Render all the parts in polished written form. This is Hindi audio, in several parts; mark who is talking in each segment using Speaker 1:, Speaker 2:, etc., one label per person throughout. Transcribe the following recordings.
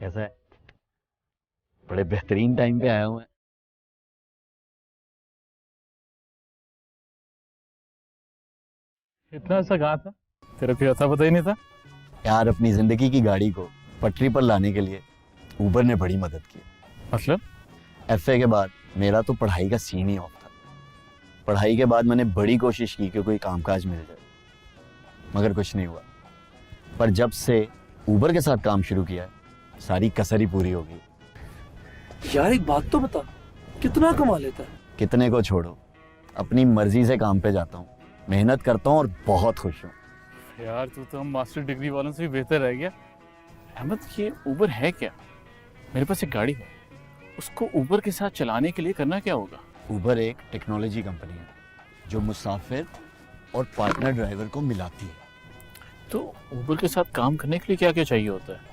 Speaker 1: कैसा है? बड़े बेहतरीन टाइम पे आया हूँ मैं।
Speaker 2: इतना ऐसा कहा था? तेरा फिर ऐसा पता ही नहीं था।
Speaker 1: यार, अपनी जिंदगी की गाड़ी को पटरी पर लाने के लिए उबर ने बड़ी मदद की।
Speaker 2: मतलब?
Speaker 1: एफए के बाद मेरा तो पढ़ाई का सीन ही ऑफ था। पढ़ाई के बाद मैंने बड़ी कोशिश की कि कोई कामकाज मिल जाए, मगर कुछ नहीं हुआ। पर जब से उबर के साथ काम शुरू किया है, सारी कसर ही पूरी हो गई।
Speaker 3: यार एक बात तो बता, कितना कमा लेता है?
Speaker 1: कितने को छोड़ो, अपनी मर्जी से काम पे जाता हूँ, मेहनत करता हूँ और बहुत खुश हूँ।
Speaker 2: यार तू तो हम मास्टर डिग्री वालों से भी बेहतर रह गया। अहमद, ये उबर है क्या? मेरे पास एक गाड़ी है, उसको उबर के साथ चलाने के लिए करना क्या होगा?
Speaker 1: उबर एक टेक्नोलॉजी कंपनी है जो मुसाफिर और पार्टनर ड्राइवर को मिलाती है।
Speaker 2: तो उबर के साथ काम करने के लिए क्या क्या चाहिए होता है?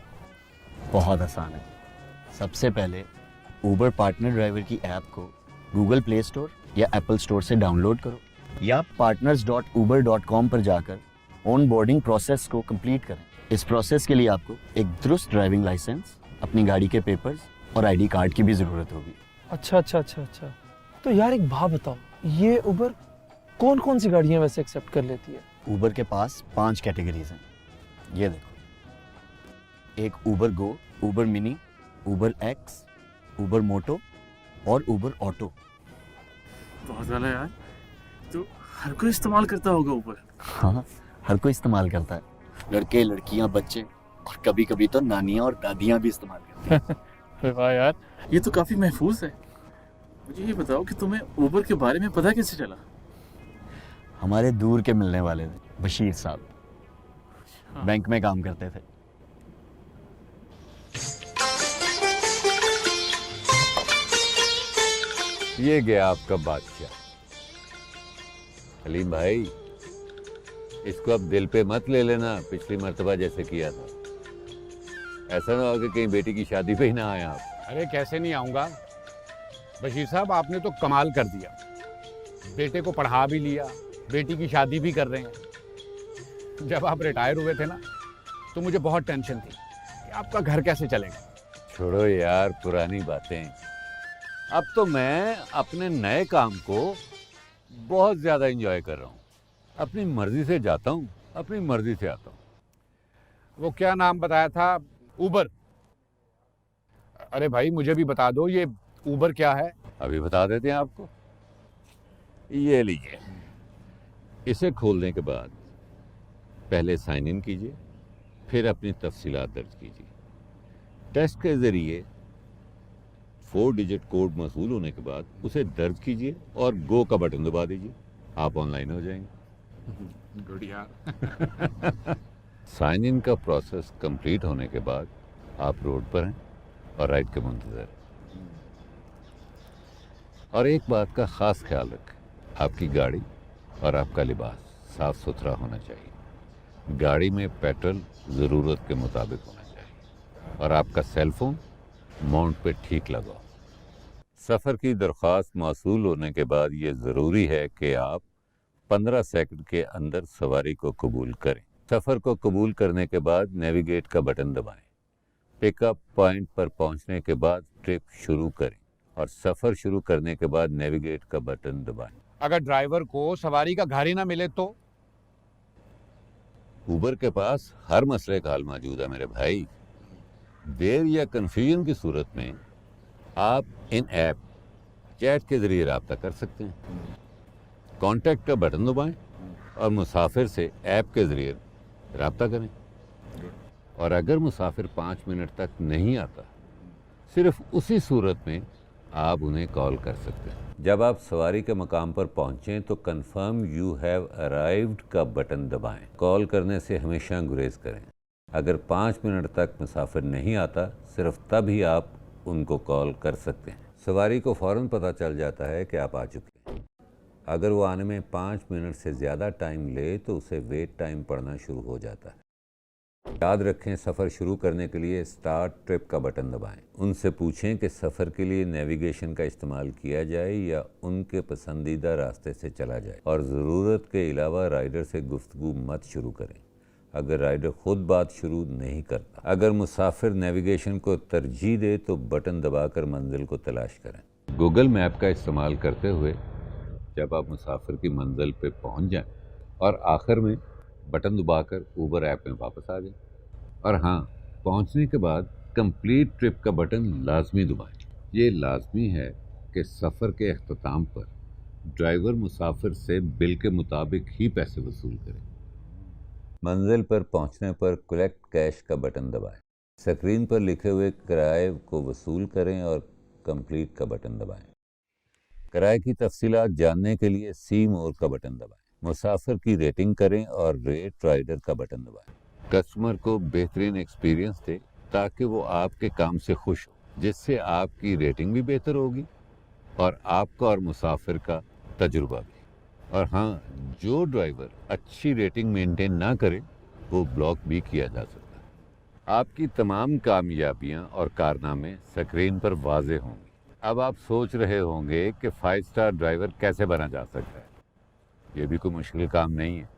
Speaker 1: बहुत आसान है। सबसे पहले उबर पार्टनर ड्राइवर की ऐप को गूगल प्ले स्टोर या एप्पल स्टोर से डाउनलोड करो, या partners.uber.com पर जाकर ऑन बोर्डिंग प्रोसेस को कंप्लीट करें। इस प्रोसेस के लिए आपको एक दुरुस्त ड्राइविंग लाइसेंस, अपनी गाड़ी के पेपर्स और आईडी कार्ड की भी ज़रूरत होगी।
Speaker 3: अच्छा। तो यार एक बात बताओ, ये उबर कौन कौन सी गाड़ियां वैसे एक्सेप्ट कर लेती है?
Speaker 1: उबर के पास 5 कैटेगरीज हैं। ये देखो, एक उबर गो, उबर मिनी, उबर एक्स, उबर मोटो और उबर ऑटो।
Speaker 2: बहुत ज़्यादा यार। तो हर कोई इस्तेमाल करता होगा उबर?
Speaker 1: हाँ, हर कोई इस्तेमाल करता है। लड़के, लड़कियां, बच्चे और कभी कभी तो नानियां और दादियां भी इस्तेमाल करती हैं।
Speaker 2: अरे वाह यार, ये तो काफ़ी महफूज है। मुझे ये बताओ कि तुम्हें उबर के बारे में पता कैसे चला?
Speaker 1: हमारे दूर के मिलने वाले थे, बशीर साहब।
Speaker 2: हाँ।
Speaker 1: बैंक में काम करते थे।
Speaker 4: ये गया आपका बादशाह। हलीम भाई, इसको अब दिल पे मत ले लेना, पिछली मर्तबा जैसे किया था। ऐसा ना हो कि कहीं बेटी की शादी पे ही ना आए आप।
Speaker 5: अरे कैसे नहीं आऊंगा बशीर साहब, आपने तो कमाल कर दिया। बेटे को पढ़ा भी लिया, बेटी की शादी भी कर रहे हैं। जब आप रिटायर हुए थे ना, तो मुझे बहुत टेंशन थी कि आपका घर कैसे चलेगा।
Speaker 4: छोड़ो यार पुरानी बातें। अब तो मैं अपने नए काम को बहुत ज्यादा एंजॉय कर रहा हूँ। अपनी मर्जी से जाता हूँ, अपनी मर्जी से आता हूँ।
Speaker 5: वो क्या नाम बताया था? उबर? अरे भाई मुझे भी बता दो, ये उबर क्या है?
Speaker 4: अभी बता देते हैं आपको। ये लीजिए, इसे खोलने के बाद पहले साइन इन कीजिए, फिर अपनी तफसीलात दर्ज कीजिए। टेस्ट के जरिए 4 डिजिट कोड मौसूल होने के बाद उसे दर्ज कीजिए और गो का बटन दबा दीजिए। आप ऑनलाइन हो जाएंगे।
Speaker 5: गुड यार।
Speaker 4: साइन इन का प्रोसेस कंप्लीट होने के बाद आप रोड पर हैं और राइड के मुंतजर हैं। और एक बात का खास ख्याल रखें, आपकी गाड़ी और आपका लिबास साफ सुथरा होना चाहिए। गाड़ी में पेट्रोल ज़रूरत के मुताबिक होना चाहिए और आपका सेल फोन माउंट पे ठीक लगाओ। सफ़र की दरख्वास्त मौसूल होने के बाद ये ज़रूरी है कि आप 15 सेकंड के अंदर सवारी को कबूल करें। सफ़र को कबूल करने के बाद नेविगेट का बटन दबाएं। पिकअप पॉइंट पर पहुंचने के बाद ट्रिप शुरू करें और सफ़र शुरू करने के बाद नेविगेट का बटन दबाएं।
Speaker 5: अगर ड्राइवर को सवारी का घर ही ना मिले तो?
Speaker 4: उबर के पास हर मसले का हल मौजूद है मेरे भाई। देर या कंफ्यूजन की सूरत में आप इन ऐप चैट के जरिए रब्ता कर सकते हैं। कॉन्टैक्ट का बटन दबाएं और मुसाफिर से ऐप के जरिए रब्ता करें। और अगर मुसाफिर 5 मिनट तक नहीं आता, सिर्फ उसी सूरत में आप उन्हें कॉल कर सकते हैं। जब आप सवारी के मकाम पर पहुंचें तो कंफर्म यू हैव अराइव्ड का बटन दबाएं। कॉल करने से हमेशा गुरेज करें। अगर 5 मिनट तक मुसाफिर नहीं आता, सिर्फ तब ही आप उनको कॉल कर सकते हैं। सवारी को फ़ौरन पता चल जाता है कि आप आ चुके हैं। अगर वो आने में 5 मिनट से ज़्यादा टाइम ले तो उसे वेट टाइम पड़ना शुरू हो जाता है। याद रखें, सफ़र शुरू करने के लिए स्टार्ट ट्रिप का बटन दबाएं। उनसे पूछें कि सफ़र के लिए नेविगेशन का इस्तेमाल किया जाए या उनके पसंदीदा रास्ते से चला जाए। और ज़रूरत के अलावा राइडर से गुफ्तगू मत शुरू करें। अगर राइडर खुद बात शुरू नहीं करता। अगर मुसाफिर नेविगेशन को तरजीह दे तो बटन दबाकर मंजिल को तलाश करें। गूगल मैप का इस्तेमाल करते हुए जब आप मुसाफिर की मंजिल पे पहुंच जाएं और आखिर में बटन दबाकर ऊबर ऐप में वापस आ जाएं। और हाँ, पहुंचने के बाद कंप्लीट ट्रिप का बटन लाजमी दबाएं। ये लाजमी है कि सफ़र के अख्ताम पर ड्राइवर मुसाफिर से बिल के मुताबिक ही पैसे वसूल करें। मंजिल पर पहुंचने पर कलेक्ट कैश का बटन दबाएं। स्क्रीन पर लिखे हुए किराए को वसूल करें और कंप्लीट का बटन दबाएं। किराए की तफसीलात जानने के लिए सी मोर का बटन दबाएं। मुसाफिर की रेटिंग करें और रेट राइडर का बटन दबाएं। कस्टमर को बेहतरीन एक्सपीरियंस दे ताकि वो आपके काम से खुश हो, जिससे आपकी रेटिंग भी बेहतर होगी और आपका और मुसाफिर का तजुर्बा भी। और हाँ, जो ड्राइवर अच्छी रेटिंग मेंटेन ना करे वो ब्लॉक भी किया जा सकता है। आपकी तमाम कामयाबियां और कारनामे स्क्रीन पर वाज़ेह होंगी। अब आप सोच रहे होंगे कि 5 स्टार ड्राइवर कैसे बना जा सकता है। ये भी कोई मुश्किल काम नहीं है।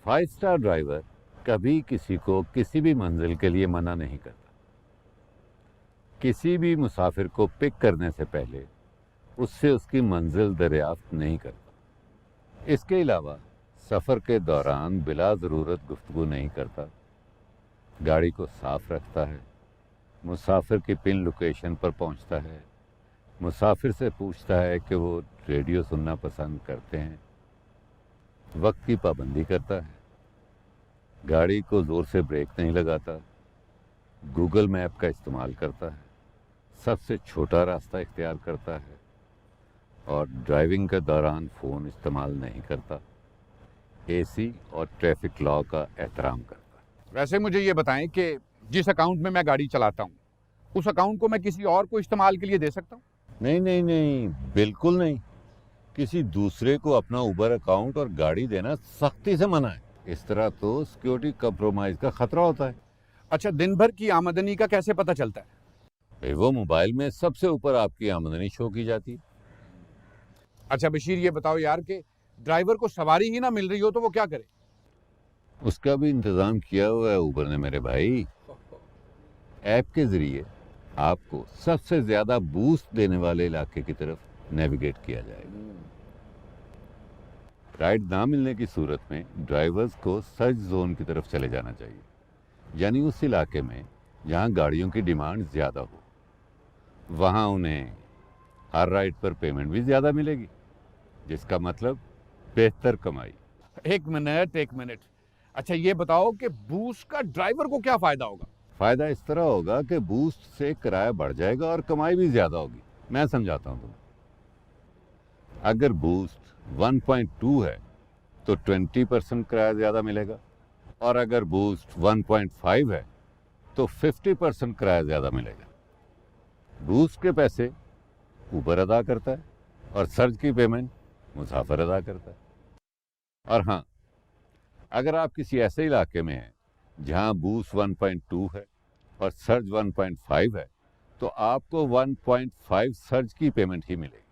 Speaker 4: 5 स्टार ड्राइवर कभी किसी को किसी भी मंजिल के लिए मना नहीं करता। किसी भी मुसाफिर को पिक करने से पहले उससे उसकी मंजिल दरियाफ्त नहीं करता। इसके अलावा सफ़र के दौरान बिला ज़रूरत गुफ्तगू नहीं करता, गाड़ी को साफ रखता है, मुसाफिर की पिन लोकेशन पर पहुंचता है, मुसाफिर से पूछता है कि वो रेडियो सुनना पसंद करते हैं, वक्त की पाबंदी करता है, गाड़ी को ज़ोर से ब्रेक नहीं लगाता, गूगल मैप का इस्तेमाल करता है, सबसे छोटा रास्ता इख्तियार करता है और ड्राइविंग के दौरान फ़ोन इस्तेमाल नहीं करता, एसी और ट्रैफिक लॉ का एहतराम करता है।
Speaker 5: वैसे मुझे ये बताएं कि जिस अकाउंट में मैं गाड़ी चलाता हूँ उस अकाउंट को मैं किसी और को इस्तेमाल के लिए दे सकता हूँ?
Speaker 4: नहीं नहीं नहीं, बिल्कुल नहीं। किसी दूसरे को अपना उबर अकाउंट और गाड़ी देना सख्ती से मना है। इस तरह तो सिक्योरिटी कंप्रोमाइज का खतरा होता है।
Speaker 5: अच्छा, दिन भर की आमदनी का कैसे पता चलता है?
Speaker 4: भाई, वो मोबाइल में सबसे ऊपर आपकी आमदनी शो की जाती है।
Speaker 5: अच्छा बशीर, ये बताओ यार कि ड्राइवर को सवारी ही ना मिल रही हो तो वो क्या करे?
Speaker 4: उसका भी इंतजाम किया हुआ है उबर ने मेरे भाई। ऐप के जरिए आपको सबसे ज्यादा बूस्ट देने वाले इलाके की तरफ नेविगेट किया जाएगा। राइड ना मिलने की सूरत में ड्राइवर्स को सर्च जोन की तरफ चले जाना चाहिए, यानी उस इलाके में जहां गाड़ियों की डिमांड ज्यादा हो। वहां उन्हें हर राइड पर पेमेंट भी ज्यादा मिलेगी, जिसका मतलब बेहतर कमाई।
Speaker 5: एक मिनट। अच्छा ये बताओ कि बूस्ट का ड्राइवर को क्या फायदा होगा?
Speaker 4: फायदा इस तरह होगा कि बूस्ट से किराया बढ़ जाएगा और कमाई भी ज्यादा होगी। मैं समझाता हूं तुम्हें। अगर बूस्ट 1.2 है तो 20% किराया ज्यादा मिलेगा, और अगर बूस्ट 1.5 है तो 50% किराया ज्यादा मिलेगा। बूस्ट के पैसे ऊबर अदा करता है और सर्ज की पेमेंट मुसाफिर अदा करता है। और हाँ, अगर आप किसी ऐसे इलाके में हैं जहां बूस्ट 1.2 है और सर्ज 1.5 है तो आपको 1.5 सर्ज की पेमेंट ही मिलेगी।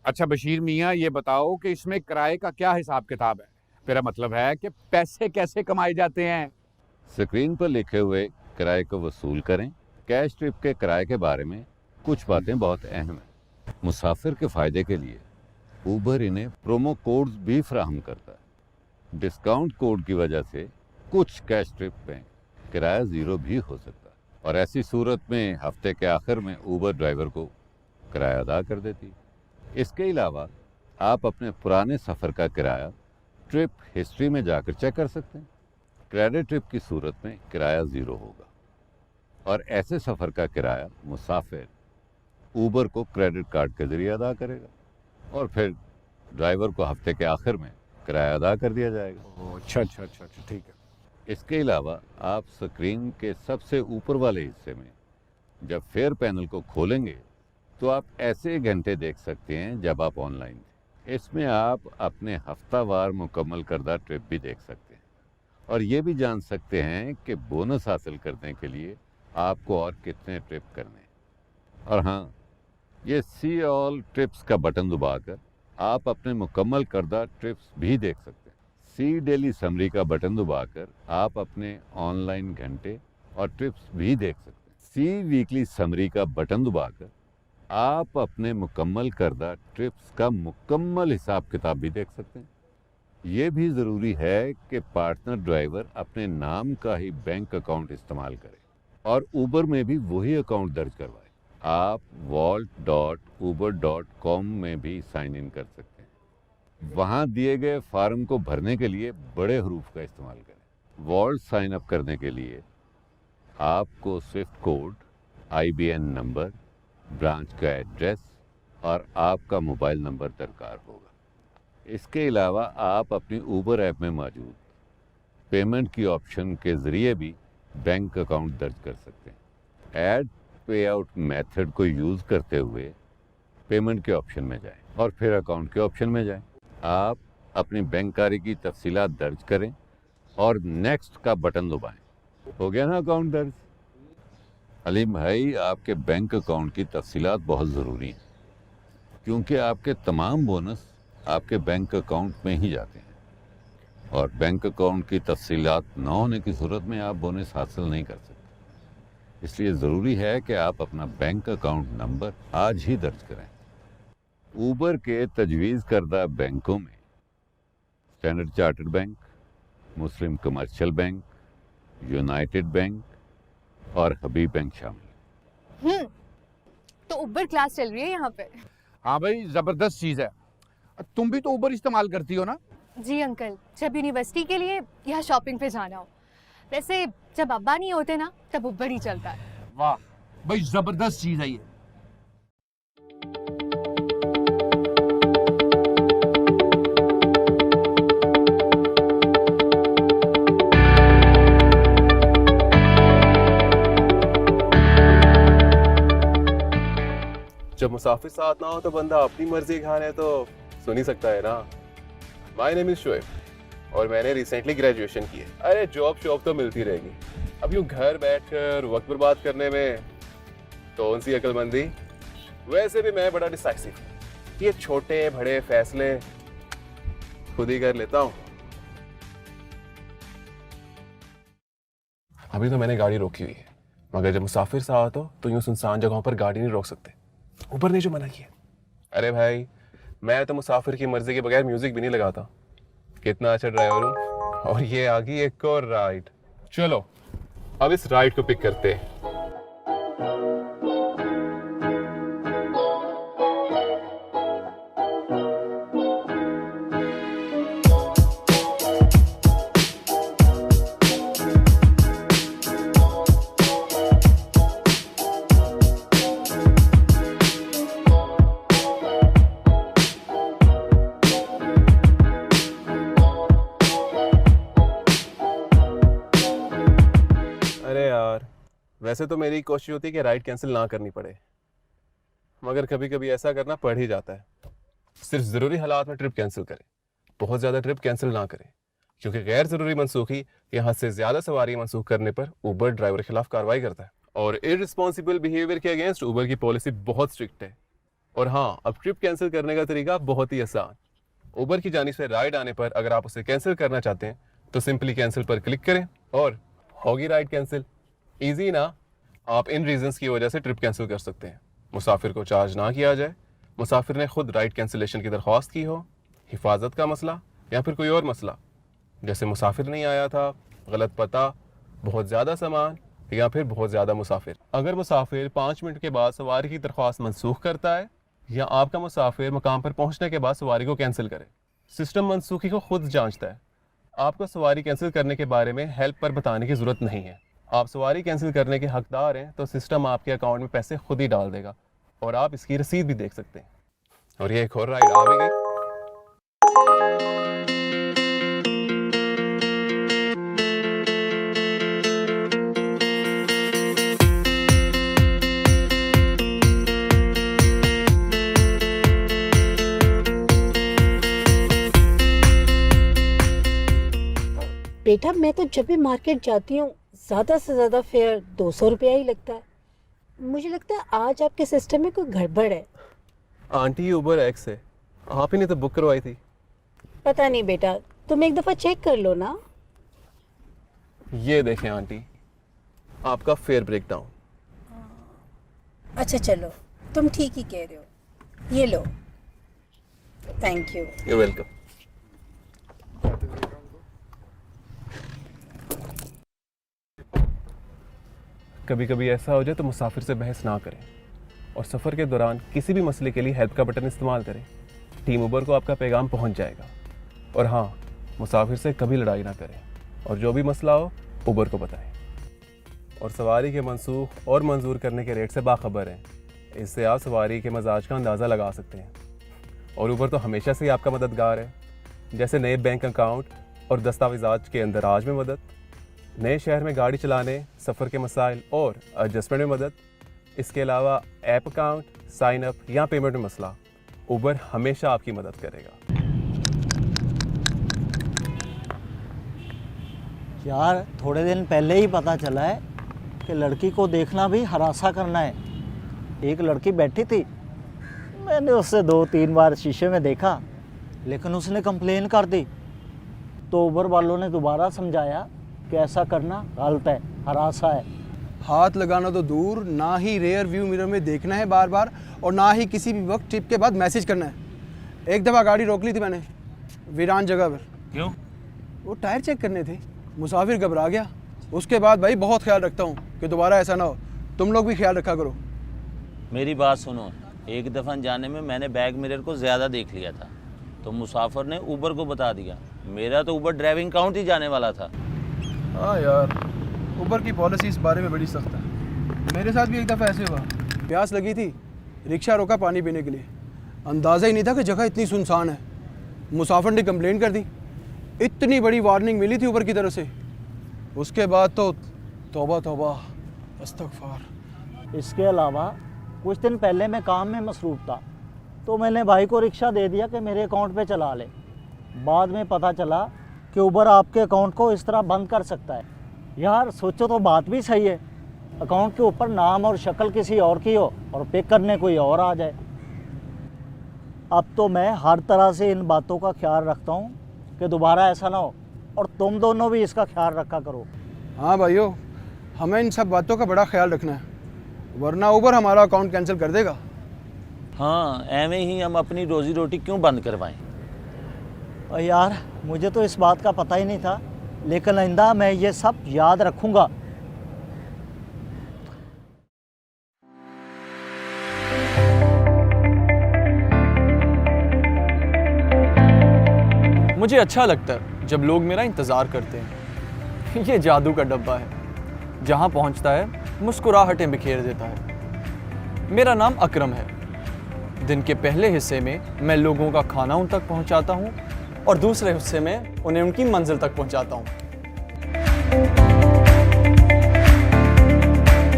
Speaker 5: अच्छा बशीर मियाँ, ये बताओ कि इसमें किराए का क्या हिसाब किताब है? मेरा मतलब है कि पैसे कैसे कमाए जाते हैं?
Speaker 4: स्क्रीन पर लिखे हुए किराए को वसूल करें। कैश ट्रिप के किराए के बारे में कुछ बातें बहुत अहम हैं। मुसाफिर के फ़ायदे के लिए ऊबर इन्हें प्रोमो कोड्स भी फराहम करता है। डिस्काउंट कोड की वजह से कुछ कैश ट्रिप में किराया ज़ीरो भी हो सकता है, और ऐसी सूरत में हफ्ते के आखिर में ऊबर ड्राइवर को किराया अदा कर देती है। इसके अलावा आप अपने पुराने सफ़र का किराया ट्रिप हिस्ट्री में जाकर चेक कर सकते हैं। क्रेडिट ट्रिप की सूरत में किराया ज़ीरो होगा, और ऐसे सफ़र का किराया मुसाफिर ऊबर को क्रेडिट कार्ड के ज़रिए अदा करेगा, और फिर ड्राइवर को हफ्ते के आखिर में किराया अदा कर दिया जाएगा।
Speaker 5: अच्छा, ठीक है।
Speaker 4: इसके अलावा आप स्क्रीन के सबसे ऊपर वाले हिस्से में जब फेयर पैनल को खोलेंगे तो आप ऐसे घंटे देख सकते हैं जब आप ऑनलाइन थे। इसमें आप अपने हफ्तावार मुकम्मल करदा ट्रिप भी देख सकते हैं, और ये भी जान सकते हैं कि बोनस हासिल करने के लिए आपको और कितने ट्रिप करने हैं। और हाँ, ये सी ऑल ट्रिप्स का बटन दबाकर आप अपने मुकम्मल करदा ट्रिप्स भी देख सकते हैं। सी डेली समरी का बटन दबाकर आप अपने ऑनलाइन घंटे और ट्रिप्स भी देख सकते हैं। सी वीकली समरी का बटन दबाकर आप अपने मुकम्मल करदा ट्रिप्स का मुकम्मल हिसाब किताब भी देख सकते हैं। ये भी ज़रूरी है कि पार्टनर ड्राइवर अपने नाम का ही बैंक अकाउंट इस्तेमाल करे और ऊबर में भी वही अकाउंट दर्ज करवाए। आप vault.uber.com में भी साइन इन कर सकते हैं। वहाँ दिए गए फार्म को भरने के लिए बड़े हरूफ का इस्तेमाल करें। वॉल्ट साइन अप करने के लिए आपको Swift code, IBN number, branch का एड्रेस और आपका मोबाइल नंबर दरकार होगा। इसके अलावा आप अपनी ऊबर ऐप में मौजूद पेमेंट की ऑप्शन के ज़रिए भी बैंक अकाउंट दर्ज कर सकते हैं। ऐड पे आउट मेथड को यूज़ करते हुए पेमेंट के ऑप्शन में जाएं और फिर अकाउंट के ऑप्शन में जाएं। आप अपनी बैंककारी की तफसीलात दर्ज करें और नेक्स्ट का बटन दबाएं। हो गया ना अकाउंट दर्ज? अलीम भाई, आपके बैंक अकाउंट की तफसीलात बहुत ज़रूरी हैं क्योंकि आपके तमाम बोनस आपके बैंक अकाउंट में ही जाते हैं और बैंक अकाउंट की तफसीलात न होने की सूरत में आप बोनस हासिल नहीं कर सकते। इसलिए ज़रूरी है कि आप अपना बैंक अकाउंट नंबर आज ही दर्ज करें। ऊबर के तजवीज़ करदा बैंकों में स्टैंडर्ड चार्टर्ड बैंक, मुस्लिम कमर्शियल बैंक, यूनाइटेड बैंक और हबीब बैंक शामिल है।
Speaker 6: तो उबर क्लास चल रही है यहाँ पे।
Speaker 5: हाँ भाई, ज़बरदस्त चीज़ है। तुम भी तो ऊबर इस्तेमाल करती हो ना?
Speaker 6: जी अंकल, जब यूनिवर्सिटी के लिए या शॉपिंग पे जाना हो। वैसे जब अब्बा नहीं होते ना तब उबर ही चलता है।
Speaker 5: वाह भाई, ज़बरदस्त चीज़ है ये।
Speaker 7: जब मुसाफिर साथ ना हो तो बंदा अपनी मर्जी खाने तो सुन ही सकता है ना। माय नेम इज शोएब और मैंने रिसेंटली ग्रेजुएशन की है। अरे जॉब शॉब तो मिलती रहेगी, अब यूँ घर बैठकर वक्त बर्बाद करने में कौन सी अक्लमंदी। वैसे भी मैं बड़ा डिसाइसिव हूँ, ये छोटे बड़े फैसले खुद ही कर लेता हूँ। अभी तो मैंने गाड़ी रोकी हुई है, मगर जब मुसाफिर साथ हो तो यूँ सुनसान जगहों पर गाड़ी नहीं रोक सकते। ऊपर ने जो मना किया। अरे भाई, मैं तो मुसाफिर की मर्जी के बगैर म्यूजिक भी नहीं लगाता। कितना अच्छा ड्राइवर हूँ। और ये आ गई एक और राइड। चलो अब इस राइड को पिक करते हैं। वैसे तो मेरी कोशिश होती है कि राइड कैंसिल ना करनी पड़े, मगर कभी कभी ऐसा करना पड़ ही जाता है। सिर्फ ज़रूरी हालात में ट्रिप कैंसिल करें, बहुत ज़्यादा ट्रिप कैंसिल ना करें, क्योंकि गैर ज़रूरी मनसूखी या हद से ज़्यादा सवारी मनसूख करने पर ऊबर ड्राइवर के खिलाफ कार्रवाई करता है। और इररिस्पॉन्सिबल बिहेवियर के अगेंस्ट ऊबर की पॉलिसी बहुत स्ट्रिक्ट है। और हाँ, अब ट्रिप कैंसिल करने का तरीका बहुत ही आसान। ऊबर की जानिब से राइड आने पर अगर आप उसे कैंसिल करना चाहते हैं तो सिंपली कैंसिल पर क्लिक करें और होगी राइड कैंसिल। ईजी ना। आप इन रीजंस की वजह से ट्रिप कैंसिल कर सकते हैं। मुसाफिर को चार्ज ना किया जाए, मुसाफिर ने खुद राइड कैंसिलेशन की दरख्वास्त की हो, हिफाजत का मसला या फिर कोई और मसला, जैसे मुसाफिर नहीं आया था, गलत पता, बहुत ज़्यादा सामान या फिर बहुत ज़्यादा मुसाफिर। अगर मुसाफिर 5 मिनट के बाद सवारी की दरख्वास्त मनसूख करता है या आपका मुसाफिर मकाम पर पहुंचने के बाद सवारी को कैंसिल करे, सिस्टम मनसूखी को खुद जांचता है। आपको सवारी कैंसिल करने के बारे में हेल्प पर बताने की ज़रूरत नहीं है। आप सवारी कैंसिल करने के हकदार हैं तो सिस्टम आपके अकाउंट में पैसे खुद ही डाल देगा और आप इसकी रसीद भी देख सकते हैं। और ये एक और राइड आ भी गई।
Speaker 8: बेटा, मैं तो जब भी मार्केट जाती हूँ ज़्यादा से ज़्यादा फेयर 200 रुपया ही लगता है। मुझे लगता है आज आपके सिस्टम में कोई गड़बड़ है।
Speaker 7: आंटी ऊबर एक्स है, आप ही ने तो बुक करवाई थी।
Speaker 8: पता नहीं बेटा, तुम एक दफ़ा चेक कर लो ना।
Speaker 7: ये देखें आंटी, आपका फेयर ब्रेकडाउन।
Speaker 8: अच्छा चलो, तुम ठीक ही कह रहे हो। ये लो। Thank you.
Speaker 7: You welcome. कभी कभी ऐसा हो जाए तो मुसाफिर से बहस ना करें और सफ़र के दौरान किसी भी मसले के लिए हेल्प का बटन इस्तेमाल करें। टीम उबर को आपका पैगाम पहुंच जाएगा। और हाँ, मुसाफिर से कभी लड़ाई ना करें और जो भी मसला हो उबर को बताएं। और सवारी के मनसूख और मंजूर करने के रेट से बाखबर हैं। इससे आप सवारी के मजाज का अंदाज़ा लगा सकते हैं। और उबर तो हमेशा से ही आपका मददगार है, जैसे नए बैंक अकाउंट और दस्तावेज़ात के अंदराज में मदद, नए शहर में गाड़ी चलाने, सफ़र के मसाइल और एडजस्टमेंट में मदद। इसके अलावा ऐप अकाउंट, साइन अप या पेमेंट में मसला, उबर हमेशा आपकी मदद करेगा।
Speaker 9: यार थोड़े दिन पहले ही पता चला है कि लड़की को देखना भी हरासा करना है। एक लड़की बैठी थी, मैंने उससे 2-3 बार शीशे में देखा, लेकिन उसने कंप्लेन कर दी। तो उबर वालों ने दोबारा समझाया कि ऐसा करना गलत है, हरासा है।
Speaker 10: हाथ लगाना तो दूर, ना ही रेयर व्यू मिरर में देखना है बार बार, और ना ही किसी भी वक्त ट्रिप के बाद मैसेज करना है। एक दफ़ा गाड़ी रोक ली थी मैंने वीरान जगह पर।
Speaker 2: क्यों?
Speaker 10: वो टायर चेक करने थे, मुसाफिर घबरा गया। उसके बाद भाई बहुत ख्याल रखता हूँ कि दोबारा ऐसा ना हो। तुम लोग भी ख्याल रखा करो।
Speaker 11: मेरी बात सुनो, एक दफ़ा जाने में मैंने बैक मिरर को ज़्यादा देख लिया था, तो मुसाफिर ने उबर को बता दिया। मेरा तो उबर ड्राइविंग काउंट ही जाने वाला था।
Speaker 10: हाँ यार, उबर की पॉलिसी इस बारे में बड़ी सख्त है। मेरे साथ भी एक दफ़ा ऐसे हुआ। प्यास लगी थी, रिक्शा रोका पानी पीने के लिए। अंदाज़ा ही नहीं था कि जगह इतनी सुनसान है। मुसाफिर ने कंप्लेंट कर दी। इतनी बड़ी वार्निंग मिली थी उबर की तरफ से। उसके बाद तो तौबा तौबा, अस्तगफार।
Speaker 9: इसके अलावा कुछ दिन पहले मैं काम में मसरूफ़ था, तो मैंने भाई को रिक्शा दे दिया कि मेरे अकाउंट पे चला ले। बाद में पता चला कि उबर आपके अकाउंट को इस तरह बंद कर सकता है। यार सोचो तो बात भी सही है, अकाउंट के ऊपर नाम और शक्ल किसी और की हो और पिक करने कोई और आ जाए। अब तो मैं हर तरह से इन बातों का ख्याल रखता हूँ कि दोबारा ऐसा ना हो, और तुम दोनों भी इसका ख्याल रखा करो।
Speaker 10: हाँ भाइयों, हमें इन सब बातों का बड़ा ख्याल रखना है, वरना उबर हमारा अकाउंट कैंसिल कर देगा।
Speaker 11: हाँ, एवं ही हम अपनी रोजी रोटी क्यों बंद करवाएं?
Speaker 9: और यार मुझे तो इस बात का पता ही नहीं था, लेकिन आइंदा मैं ये सब याद रखूँगा।
Speaker 3: मुझे अच्छा लगता है जब लोग मेरा इंतज़ार करते हैं। ये जादू का डब्बा है, जहाँ पहुँचता है मुस्कुराहटें बिखेर देता है। मेरा नाम अकरम है। दिन के पहले हिस्से में मैं लोगों का खाना उन तक पहुँचाता हूँ और दूसरे हिस्से में उन्हें उनकी मंजिल तक पहुँचाता हूँ।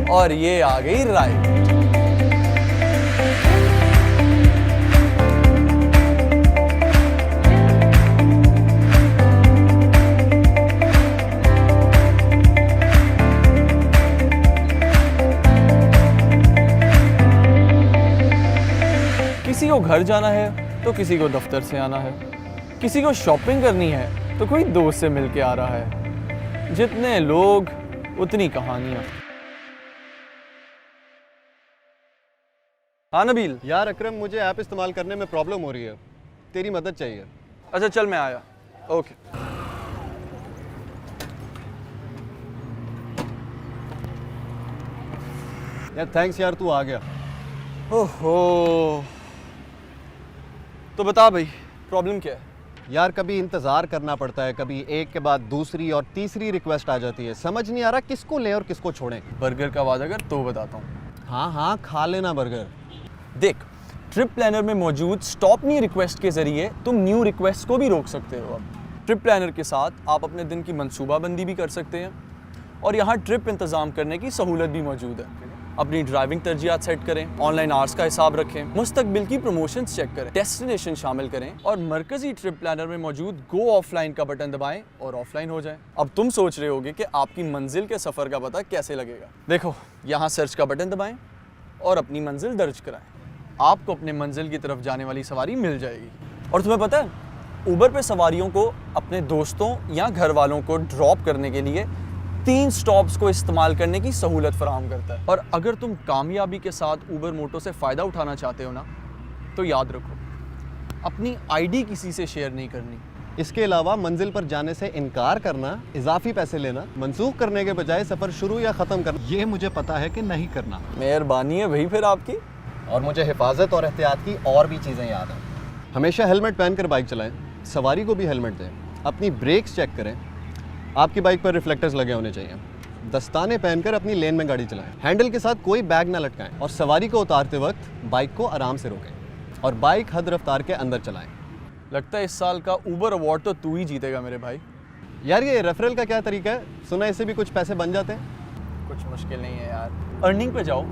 Speaker 3: और ये आ गई राइड। किसी को घर जाना है तो किसी को दफ्तर से आना है, किसी को शॉपिंग करनी है तो कोई दोस्त से मिलके आ रहा है। जितने लोग उतनी कहानियाँ। हाँ नबील।
Speaker 12: यार अकरम, मुझे ऐप इस्तेमाल करने में प्रॉब्लम हो रही है, तेरी मदद चाहिए।
Speaker 3: अच्छा चल मैं आया। ओके।
Speaker 12: यार थैंक्स यार, तू आ गया।
Speaker 3: ओहो, तो बता भाई प्रॉब्लम क्या है?
Speaker 12: यार कभी इंतज़ार करना पड़ता है, कभी एक के बाद दूसरी और तीसरी रिक्वेस्ट आ जाती है। समझ नहीं आ रहा किसको लें और किसको छोड़ें।
Speaker 3: बर्गर का वादा कर तो बताता हूँ।
Speaker 12: हाँ हाँ, खा लेना बर्गर।
Speaker 3: देख, ट्रिप प्लानर में मौजूद स्टॉप नी रिक्वेस्ट के ज़रिए तुम न्यू रिक्वेस्ट को भी रोक सकते हो। अब ट्रिप प्लानर के साथ आप अपने दिन की मंसूबाबंदी भी कर सकते हैं, और यहाँ ट्रिप इंतज़ाम करने की सहूलत भी मौजूद है। अपनी ड्राइविंग तरजीहात सेट करें, ऑनलाइन आवर्स का हिसाब रखें, मुस्तकबिल की प्रमोशंस चेक करें, डेस्टिनेशन शामिल करें और मरकजी ट्रिप प्लानर में मौजूद गो ऑफलाइन का बटन दबाएं और ऑफलाइन हो जाएं। अब तुम सोच रहे होगे कि आपकी मंजिल के सफ़र का पता कैसे लगेगा। देखो, यहाँ सर्च का बटन दबाएं और अपनी मंजिल दर्ज कराएं। आपको अपने मंजिल की तरफ जाने वाली सवारी मिल जाएगी। और तुम्हें पता है, ऊबर पे सवारियों को अपने दोस्तों या घर वालों को ड्रॉप करने के लिए 3 स्टॉप्स को इस्तेमाल करने की सहूलत फराहम करता है। और अगर तुम कामयाबी के साथ ऊबर मोटो से फ़ायदा उठाना चाहते हो ना, तो याद रखो, अपनी आईडी किसी से शेयर नहीं करनी।
Speaker 12: इसके अलावा मंजिल पर जाने से इनकार करना, इजाफी पैसे लेना, मंसूख करने के बजाय सफ़र शुरू या ख़त्म करना, ये मुझे पता है कि नहीं करना।
Speaker 3: मेहरबानी है भाई फिर आपकी।
Speaker 12: और मुझे हिफाजत और एहतियात की और भी चीज़ें याद हैं। हमेशा हेलमेट पहनकर बाइक चलाएं, सवारी को भी हेलमेट दें, अपनी ब्रेक्स चेक करें, आपकी बाइक पर रिफ्लेक्टर्स लगे होने चाहिए, दस्ताने पहनकर अपनी लेन में गाड़ी चलाएं, हैंडल के साथ कोई बैग ना लटकाएं और सवारी को उतारते वक्त बाइक को आराम से रोकें और बाइक हद रफ्तार के अंदर चलाएं।
Speaker 3: लगता है इस साल का ऊबर अवार्ड तो तू ही जीतेगा मेरे भाई।
Speaker 12: यार ये रेफरल का क्या तरीका है? सुना इससे भी कुछ पैसे बन जाते हैं?
Speaker 3: कुछ मुश्किल नहीं है यार। अर्निंग पे जाओ,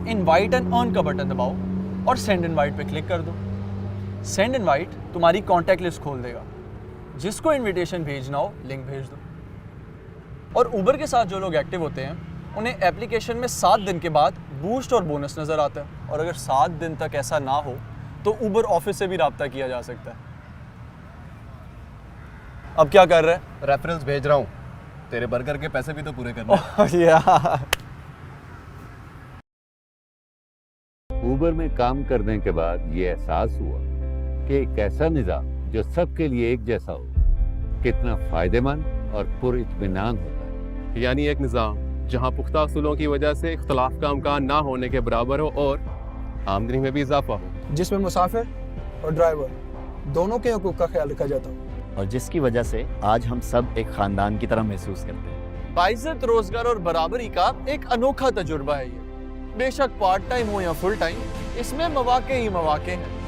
Speaker 3: इनवाइट एंड अर्न का बटन दबाओ और सेंड इनवाइट पे क्लिक कर दो। सेंड इनवाइट तुम्हारी कॉन्टैक्ट लिस्ट खोल देगा, जिसको इनविटेशन भेजना हो लिंक भेज दो। और ऊबर के साथ जो लोग एक्टिव होते हैं उन्हें एप्लीकेशन में 7 दिन के बाद बूस्ट और बोनस नज़र आता है। और अगर 7 दिन तक ऐसा ना हो तो ऊबर ऑफिस से भी रब्ता किया जा सकता है। अब क्या कर रहा है?
Speaker 12: रेफरल्स भेज रहा हूँ, तेरे बर्गर के पैसे भी तो पूरे करने हैं।
Speaker 3: यार
Speaker 4: ऊबर में काम करने के बाद ये एहसास हुआ कि एक ऐसा निज़ाम जो सबके लिए एक जैसा हो कितना फ़ायदेमंद और पुरइत्मीनान होता है।
Speaker 7: यानी एक निज़ाम जहाँ पुख्ता असूलों की वजह से इख्तलाफ का इम्कान ना होने के बराबर हो और आमदनी में भी इजाफा हो,
Speaker 10: जिसमें मुसाफिर और ड्राइवर दोनों के हकूक़ का ख्याल रखा जाता हो,
Speaker 1: और जिसकी वजह से आज हम सब एक ख़ानदान की तरह महसूस करते हैं।
Speaker 3: बाइज्जत रोजगार और बराबरी का एक अनोखा तजुर्बा है ये। बेशक पार्ट टाइम हो या फुल टाइम, इसमें मौके ही मौके हैं।